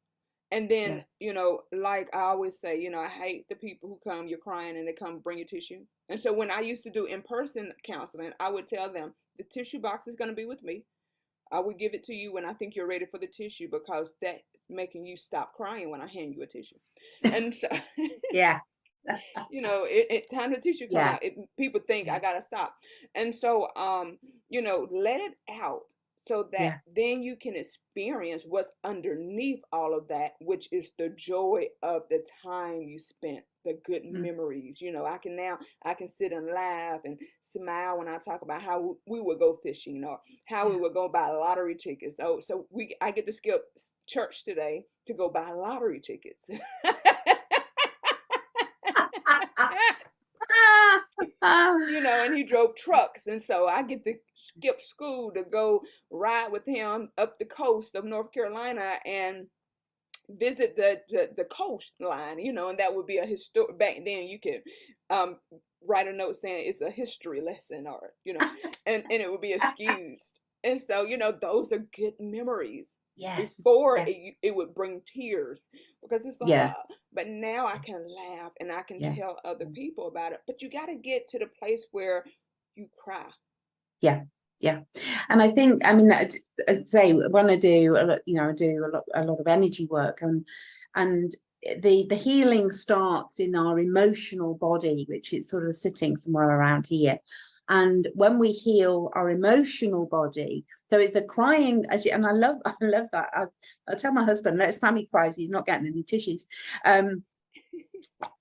[SPEAKER 1] And
[SPEAKER 2] Yeah.
[SPEAKER 1] then, like I always say, I hate the people who come, you're crying, and they come bring your tissue. And so when I used to do in-person counseling, I would tell them the tissue box is going to be with me. I would give it to you when I think you're ready for the tissue, because that's making you stop crying when I hand you a tissue. And so,
[SPEAKER 2] Yeah.
[SPEAKER 1] time the tissue come
[SPEAKER 2] Yeah.
[SPEAKER 1] out, people think I
[SPEAKER 2] Yeah.
[SPEAKER 1] gotta stop. And so, let it out, so that
[SPEAKER 2] Yeah.
[SPEAKER 1] then you can experience what's underneath all of that, which is the joy of the time you spent, the good
[SPEAKER 2] Mm.
[SPEAKER 1] memories. I can sit and laugh and smile when I talk about how we would go fishing, or how we
[SPEAKER 2] Yeah.
[SPEAKER 1] would go buy lottery tickets. So I get to skip church today to go buy lottery tickets. And he drove trucks, and so I get to skip school to go ride with him up the coast of North Carolina and visit the coastline, and that would be a historic. Back then you could um write a note saying it's a history lesson, or and it would be excused. And so, those are good memories.
[SPEAKER 2] Yes.
[SPEAKER 1] Before
[SPEAKER 2] Yeah.
[SPEAKER 1] it would bring tears, because it's like,
[SPEAKER 2] Yeah.
[SPEAKER 1] but now I can laugh and I can
[SPEAKER 2] Yeah.
[SPEAKER 1] tell other people about it. But you got to get to the place where you cry.
[SPEAKER 2] Yeah. Yeah. And I think, I mean, as I say, when I do a lot, I do a lot of energy work, and the healing starts in our emotional body, which is sort of sitting somewhere around here. And when we heal our emotional body, so the crying, and I love that. I tell my husband, next time he cries, he's not getting any tissues.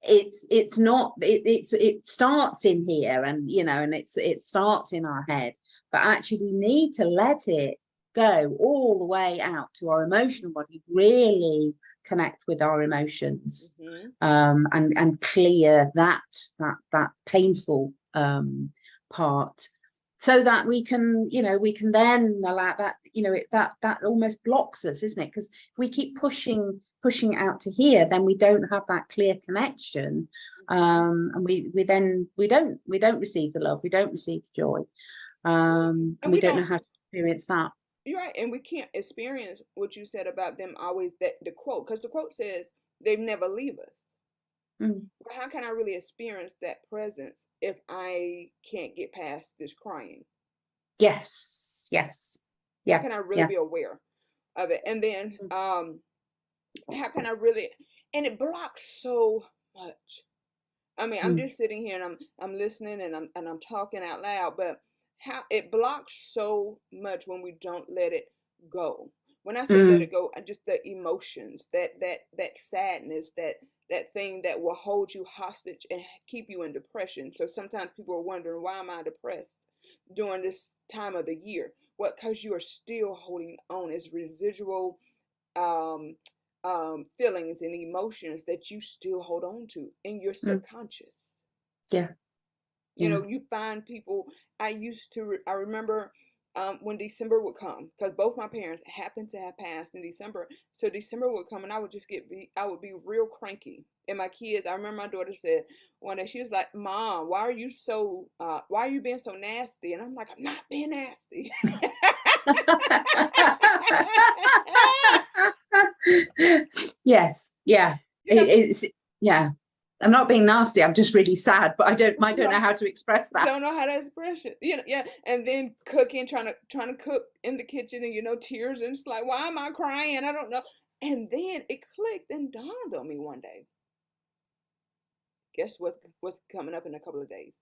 [SPEAKER 2] It's not, it starts in here, and and it starts in our head, but actually we need to let it go all the way out to our emotional body, really connect with our emotions,
[SPEAKER 1] Hmm.
[SPEAKER 2] and clear that painful part, so that we can then allow that, that almost blocks us, isn't it? Because if we keep pushing out to here, then we don't have that clear connection,
[SPEAKER 1] Hmm.
[SPEAKER 2] and we don't receive the love, we don't receive the joy, and
[SPEAKER 1] And
[SPEAKER 2] we
[SPEAKER 1] we
[SPEAKER 2] don't
[SPEAKER 1] don't.
[SPEAKER 2] know how to experience that.
[SPEAKER 1] You're right, and we can't experience what you said about them always, that the quote, because the quote says they never leave us.
[SPEAKER 2] Mm.
[SPEAKER 1] But how can I really experience that presence if I can't get past this crying?
[SPEAKER 2] Yes. Yes.
[SPEAKER 1] How
[SPEAKER 2] Yeah.
[SPEAKER 1] can I really
[SPEAKER 2] Yeah.
[SPEAKER 1] be aware of it? And then
[SPEAKER 2] Mm.
[SPEAKER 1] how can I really, and it blocks so much. I mean, I'm
[SPEAKER 2] Mm.
[SPEAKER 1] just sitting here and I'm listening, and I'm talking out loud, but how it blocks so much when we don't let it go. When I say let
[SPEAKER 2] Mm.
[SPEAKER 1] it go, just the emotions, that sadness, that thing that will hold you hostage and keep you in depression. So sometimes people are wondering, why am I depressed during this time of the year? What? Because you are still holding on as residual um feelings and emotions that you still hold on to in your
[SPEAKER 2] Mm.
[SPEAKER 1] subconscious.
[SPEAKER 2] Yeah. Yeah.
[SPEAKER 1] You find people. I remember when December would come, because both my parents happened to have passed in December. So December would come, and I would be real cranky. And my kids, I remember my daughter said one day, she was like, "Mom, why are you being so nasty?" And I'm like, "I'm not being nasty."
[SPEAKER 2] Yes. Yeah.
[SPEAKER 1] you know
[SPEAKER 2] It's, yeah. I'm not being nasty, I'm just really sad, but I don't know
[SPEAKER 1] right.
[SPEAKER 2] how to express that.
[SPEAKER 1] Don't know how to express it. Yeah. And then cooking, trying to cook in the kitchen, and tears, and it's like, why am I crying? I don't know. And then it clicked and dawned on me one day. Guess what's coming up in a couple of days?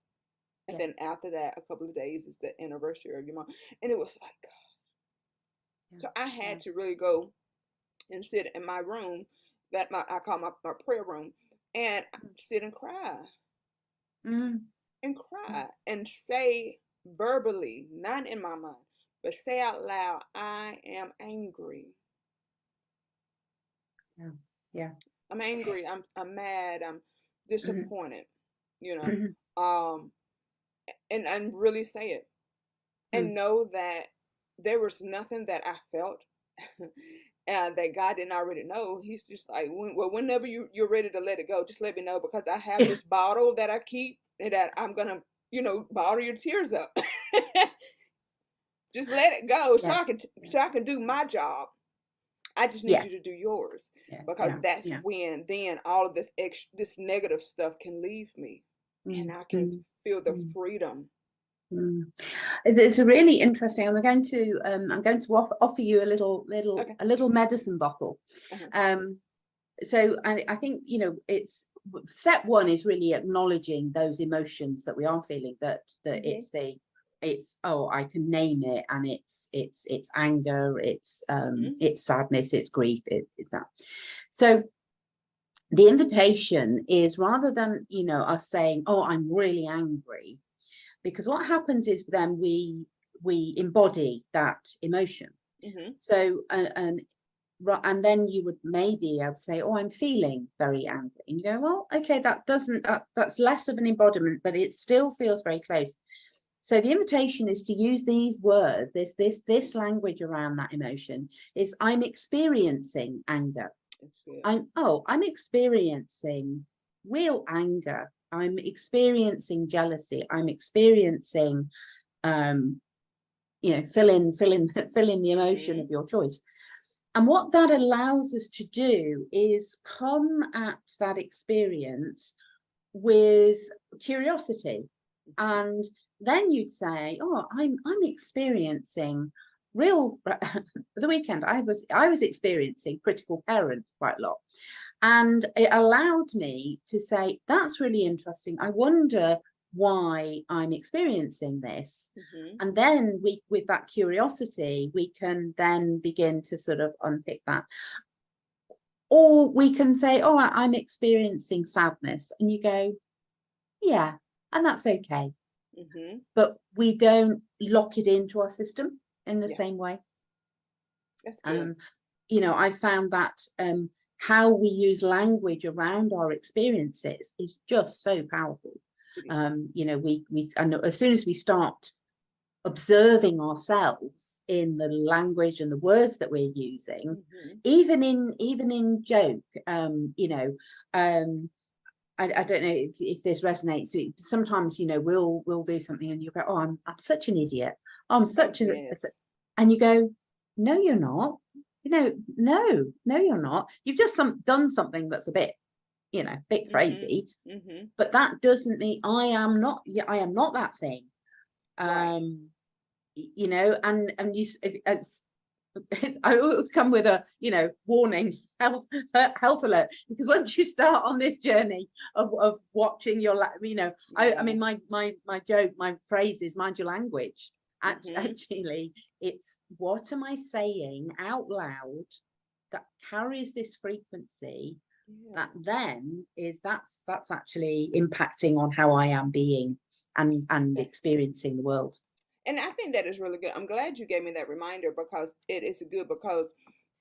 [SPEAKER 1] And
[SPEAKER 2] Yeah.
[SPEAKER 1] then after that, a couple of days is the anniversary of your mom. And it was like,
[SPEAKER 2] Yeah.
[SPEAKER 1] so I
[SPEAKER 2] Yeah.
[SPEAKER 1] had to really go and sit in my room, that I call my prayer room, and sit
[SPEAKER 2] Mm.
[SPEAKER 1] and
[SPEAKER 2] Mm.
[SPEAKER 1] cry and say verbally, not in my mind, but say out loud, I am angry.
[SPEAKER 2] Yeah. Yeah.
[SPEAKER 1] I'm angry. I'm mad. I'm
[SPEAKER 2] Mhm.
[SPEAKER 1] disappointed. You
[SPEAKER 2] Mhm.
[SPEAKER 1] know, and really say it, and
[SPEAKER 2] Mm.
[SPEAKER 1] know that there was nothing that I felt and that God didn't already know. He's just like, whenever you're ready to let it go, just let me know, because I have
[SPEAKER 2] Yeah.
[SPEAKER 1] this bottle that I keep, and that I'm gonna, bottle your tears up. Just let it go, so
[SPEAKER 2] Yeah.
[SPEAKER 1] I can
[SPEAKER 2] Yeah.
[SPEAKER 1] do my job. I just need you to
[SPEAKER 2] Yes.
[SPEAKER 1] do yours,
[SPEAKER 2] Yeah.
[SPEAKER 1] because
[SPEAKER 2] Yeah.
[SPEAKER 1] that's
[SPEAKER 2] Yeah.
[SPEAKER 1] when then all of this negative stuff can leave me, and
[SPEAKER 2] Mm,
[SPEAKER 1] I can
[SPEAKER 2] mm,
[SPEAKER 1] feel the
[SPEAKER 2] mm,
[SPEAKER 1] freedom.
[SPEAKER 2] mm. It's a really interesting. I'm going to offer you
[SPEAKER 1] Okay.
[SPEAKER 2] a little medicine bottle.
[SPEAKER 1] Uh-huh.
[SPEAKER 2] Um, so I think, it's step one is really acknowledging those emotions that we are feeling, that
[SPEAKER 1] Mhm.
[SPEAKER 2] it's, oh, I can name it, and it's anger,
[SPEAKER 1] Mhm.
[SPEAKER 2] it's sadness, it's grief, it's that. So the invitation is, rather than, us saying, oh, I'm really angry, because what happens is then we embody that emotion.
[SPEAKER 1] Mhm.
[SPEAKER 2] So and then you would maybe, I would say, oh, I'm feeling very angry, and you go, well, okay, that's less of an embodiment, but it still feels very close. So the invitation is to use these words, this language around that emotion, is, I'm experiencing anger.
[SPEAKER 1] It's good.
[SPEAKER 2] I'm experiencing real anger. I'm experiencing jealousy. I'm experiencing, um, fill in the emotion of
[SPEAKER 1] Mhm.
[SPEAKER 2] your choice. And what that allows us to do is come at that experience with curiosity.
[SPEAKER 1] Mhm.
[SPEAKER 2] And then you'd say, oh, I'm experiencing real the weekend I was experiencing critical parent quite a lot. And it allowed me to say, that's really interesting. I wonder why I'm experiencing this.
[SPEAKER 1] Mhm.
[SPEAKER 2] And then with that curiosity, we can then begin to sort of unpick that. Or we can say, oh, I'm experiencing sadness. And you go, yeah, and that's okay.
[SPEAKER 1] Mhm.
[SPEAKER 2] But we don't lock it into our system in the
[SPEAKER 1] Yeah,
[SPEAKER 2] same way.
[SPEAKER 1] that's good.
[SPEAKER 2] Um, I found that how we use language around our experiences is just so powerful.
[SPEAKER 1] It is.
[SPEAKER 2] And as soon as we start observing ourselves in the language and the words that we're using,
[SPEAKER 1] Mhm.
[SPEAKER 2] even in joke, I don't know if this resonates. Sometimes, we'll do something and you go, oh, I'm such an idiot. I'm
[SPEAKER 1] Oh
[SPEAKER 2] such an,
[SPEAKER 1] yes.
[SPEAKER 2] and you go, no, you're not. No, you're not. You've just done something that's a bit
[SPEAKER 1] Mhm.
[SPEAKER 2] crazy,
[SPEAKER 1] Mhm.
[SPEAKER 2] but that doesn't mean I am not. Yeah, I am not that thing.
[SPEAKER 1] Right.
[SPEAKER 2] Um, and it's I always come with a warning, health alert, because once you start on this journey of watching your I
[SPEAKER 1] Yeah.
[SPEAKER 2] mean, my joke, my phrase is, mind your language.
[SPEAKER 1] Mhm.
[SPEAKER 2] Actually, it's, what am I saying out loud that carries this frequency,
[SPEAKER 1] Yeah.
[SPEAKER 2] that then that's actually impacting on how I am being and
[SPEAKER 1] That's good.
[SPEAKER 2] experiencing the world.
[SPEAKER 1] And I think that is really good. I'm glad you gave me that reminder, because it is good, because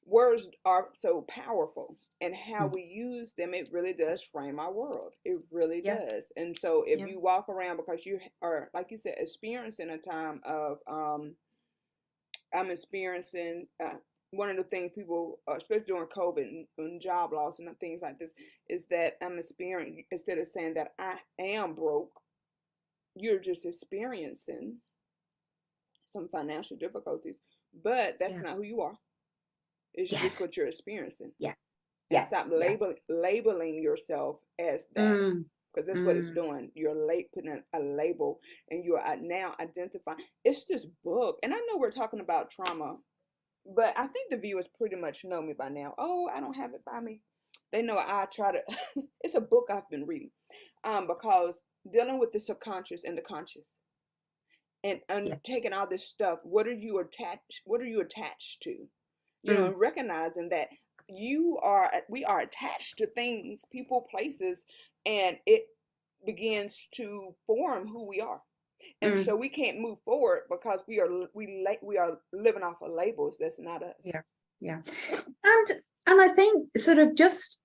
[SPEAKER 1] words are so powerful, and how
[SPEAKER 2] Mm.
[SPEAKER 1] we use them, it really does frame our world. It really
[SPEAKER 2] Yeah,
[SPEAKER 1] does. And so if
[SPEAKER 2] yeah,
[SPEAKER 1] you walk around because you are, like you said, experiencing a time of I'm experiencing one of the things people, especially during COVID and job loss and things like this, is that I'm experiencing, instead of saying that I am broke, you're just experiencing some financial difficulties, but that's
[SPEAKER 2] yeah,
[SPEAKER 1] not who you are. It's just
[SPEAKER 2] yes,
[SPEAKER 1] what you're experiencing.
[SPEAKER 2] yeah,
[SPEAKER 1] And stop
[SPEAKER 2] yes, yeah.
[SPEAKER 1] labeling yourself as that,
[SPEAKER 2] Mm,
[SPEAKER 1] because that's what it's
[SPEAKER 2] mm,
[SPEAKER 1] doing. You're late putting a label, and you're now identifying. It's this book, and I know we're talking about trauma, but I think the viewers pretty much know me by now. Oh, I don't have it by me. They know I try to. It's a book I've been reading, because dealing with the subconscious and the conscious, and
[SPEAKER 2] yeah.
[SPEAKER 1] taking all this stuff. What are you attached to?
[SPEAKER 2] Mm,
[SPEAKER 1] And recognizing that we are attached to things, people, places, and it begins to form who we are. And
[SPEAKER 2] mm,
[SPEAKER 1] so we can't move forward because we are living off of labels. That's not us.
[SPEAKER 2] yeah, yeah. And I think, sort of, just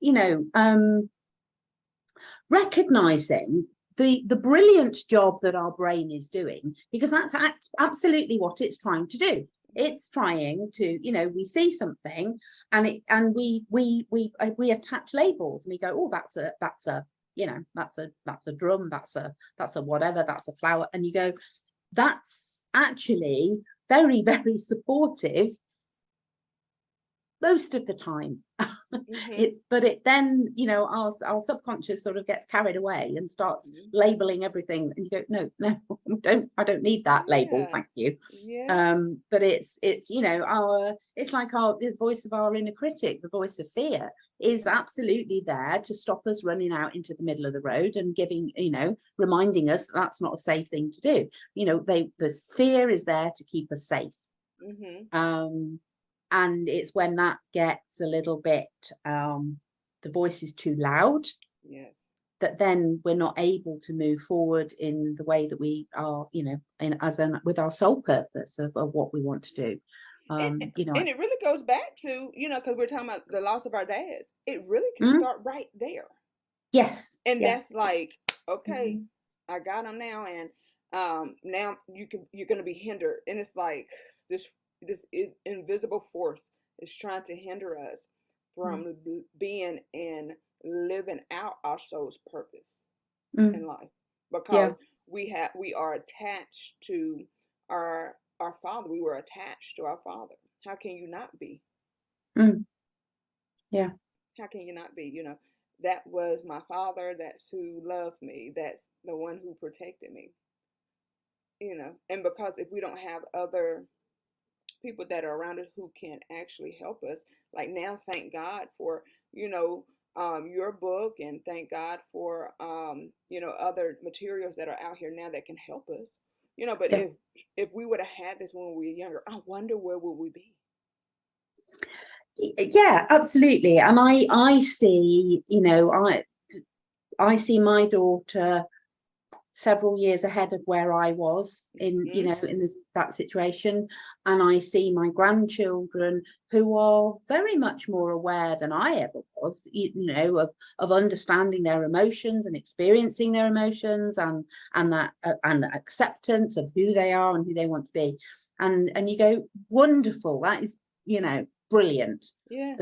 [SPEAKER 2] recognizing the brilliant job that our brain is doing, because that's absolutely what it's trying to do. It's trying to, we see something, and we attach labels, and we go, oh, that's a that's a drum, that's a whatever, that's a flower, and you go, that's actually very, very supportive most of the time.
[SPEAKER 1] Mm-hmm.
[SPEAKER 2] But it then, our subconscious sort of gets carried away and starts
[SPEAKER 1] Mm-hmm.
[SPEAKER 2] labeling everything, and you go, no, no, I don't need that label,
[SPEAKER 1] Yeah.
[SPEAKER 2] thank you.
[SPEAKER 1] Yeah.
[SPEAKER 2] But it's our it's like the voice of our inner critic, the voice of fear is
[SPEAKER 1] Mm-hmm.
[SPEAKER 2] absolutely there to stop us running out into the middle of the road and reminding us that's not a safe thing to do. The fear is there to keep us safe.
[SPEAKER 1] Mm-hmm.
[SPEAKER 2] And it's when that gets a little bit, the voice is too loud,
[SPEAKER 1] Yes.
[SPEAKER 2] that then we're not able to move forward in the way that we are, with our sole purpose of what we want to do.
[SPEAKER 1] And
[SPEAKER 2] um you know
[SPEAKER 1] and it really goes back to, because we're talking about the loss of our dads. It really can
[SPEAKER 2] mm,
[SPEAKER 1] start right there.
[SPEAKER 2] yes,
[SPEAKER 1] And
[SPEAKER 2] yeah.
[SPEAKER 1] that's like, okay,
[SPEAKER 2] Mhm.
[SPEAKER 1] I got them now, and now you're gonna be hindered, and it's like this invisible force is trying to hinder us
[SPEAKER 2] Mm,
[SPEAKER 1] from being and living out our soul's purpose in
[SPEAKER 2] mm,
[SPEAKER 1] life,
[SPEAKER 2] yeah.
[SPEAKER 1] because we are attached to our father. We were attached to our father. How can you not be?
[SPEAKER 2] Mm, yeah.
[SPEAKER 1] How can you not be? That was my father. That's who loved me. That's the one who protected me. And because if we don't have other people that are around us who can actually help us, like now, thank God for, your book, and thank God for, other materials that are out here now that can help us. But
[SPEAKER 2] Yeah.
[SPEAKER 1] if we would have had this when we were younger, I wonder where would we be?
[SPEAKER 2] Yeah, absolutely. And I see, I see my daughter several years ahead of where I was
[SPEAKER 1] Hmm.
[SPEAKER 2] in that situation. And I see my grandchildren who are very much more aware than I ever was, of understanding their emotions and experiencing their emotions, and that and acceptance of who they are and who they want to be. And you go, wonderful, that is, brilliant
[SPEAKER 1] Yeah.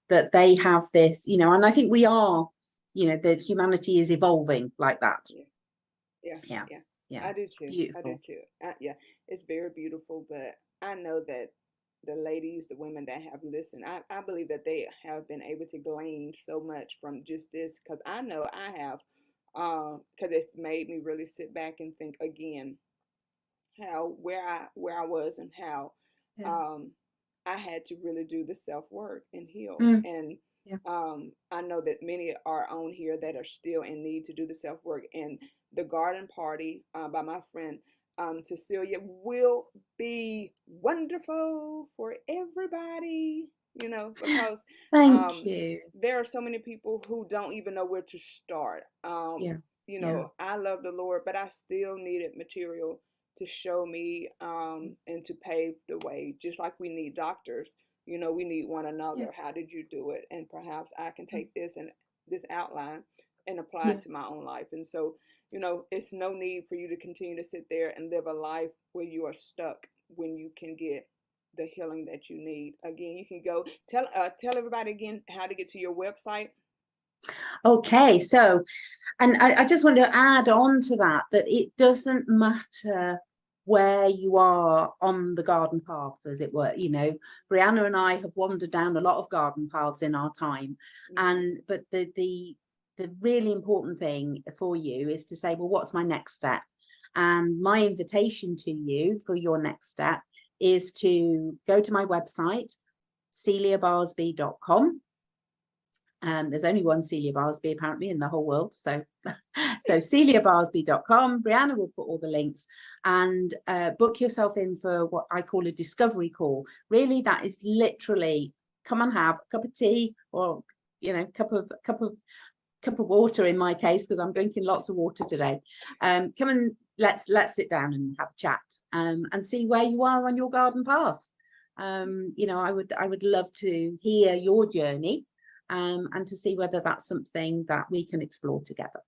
[SPEAKER 2] that they have this, and I think we are, that humanity is evolving like that.
[SPEAKER 1] Yeah. Yeah,
[SPEAKER 2] Yeah,
[SPEAKER 1] yeah,
[SPEAKER 2] yeah,
[SPEAKER 1] I do
[SPEAKER 2] it's
[SPEAKER 1] too. I do
[SPEAKER 2] beautiful.
[SPEAKER 1] too. Yeah, it's very beautiful. But I know that the ladies, the women that have listened, I believe that they have been able to glean so much from just this, because I know I have, because it's made me really sit back and think again how where I was, and how
[SPEAKER 2] Yeah.
[SPEAKER 1] um I had to really do the self work and heal.
[SPEAKER 2] Mm,
[SPEAKER 1] And
[SPEAKER 2] yeah.
[SPEAKER 1] I know that many are on here that are still in need to do the self work. And the garden party, by my friend, Cecilia, will be wonderful for everybody. Because
[SPEAKER 2] Thank
[SPEAKER 1] um,
[SPEAKER 2] you.
[SPEAKER 1] there are so many people who don't even know where to start.
[SPEAKER 2] Yeah, yeah,
[SPEAKER 1] I love the Lord, but I still needed material to show me, and to pave the way. Just like we need doctors, we need one
[SPEAKER 2] yeah,
[SPEAKER 1] another. How did you do it? And perhaps I can
[SPEAKER 2] mm,
[SPEAKER 1] take this outline and apply
[SPEAKER 2] yeah,
[SPEAKER 1] it to my own life. And so, it's no need for you to continue to sit there and live a life where you are stuck, when you can get the healing that you need. Again, you can go tell everybody again how to get to your website.
[SPEAKER 2] okay. So, and I just want to add on to that it doesn't matter where you are on the garden path, as it were. Brianna and I have wandered down a lot of garden paths in our time,
[SPEAKER 1] Hmm.
[SPEAKER 2] and but the really important thing for you is to say, well, what's my next step? And my invitation to you for your next step is to go to my website, celiabarsby.com. There's only one Celia Barsby apparently in the whole world. So celiabarsby.com. Brianna will put all the links, and book yourself in for what I call a discovery call. Really, that is literally come and have a cup of tea, or cup of water in my case, because I'm drinking lots of water today. Come and let's sit down and have a chat, and see where you are on your garden path. I would love to hear your journey, and to see whether that's something that we can explore together.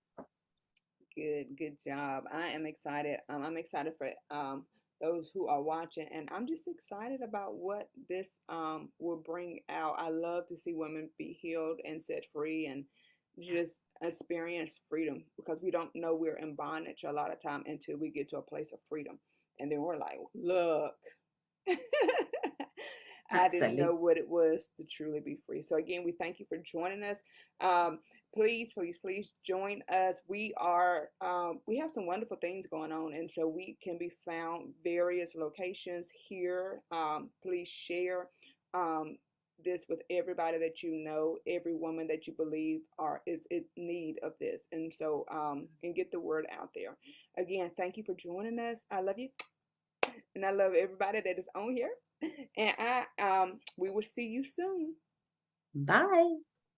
[SPEAKER 1] Good job. I am excited. I'm excited for those who are watching, and I'm just excited about what this will bring out. I love to see women be healed and set free, and just experience freedom, because we don't know we're in bondage a lot of time until we get to a place of freedom, and then we're like, look. I
[SPEAKER 2] That's
[SPEAKER 1] didn't
[SPEAKER 2] silly.
[SPEAKER 1] know what it was to truly be free. So again, we thank you for joining us. Please, please, please join us. We have some wonderful things going on, and so we can be found various locations here. Please share um, this with everybody that you know, every woman that you believe is in need of this, and so and get the word out there. Again, thank you for joining us. I love you, and I love everybody that is on here. And we will see you soon.
[SPEAKER 2] Bye.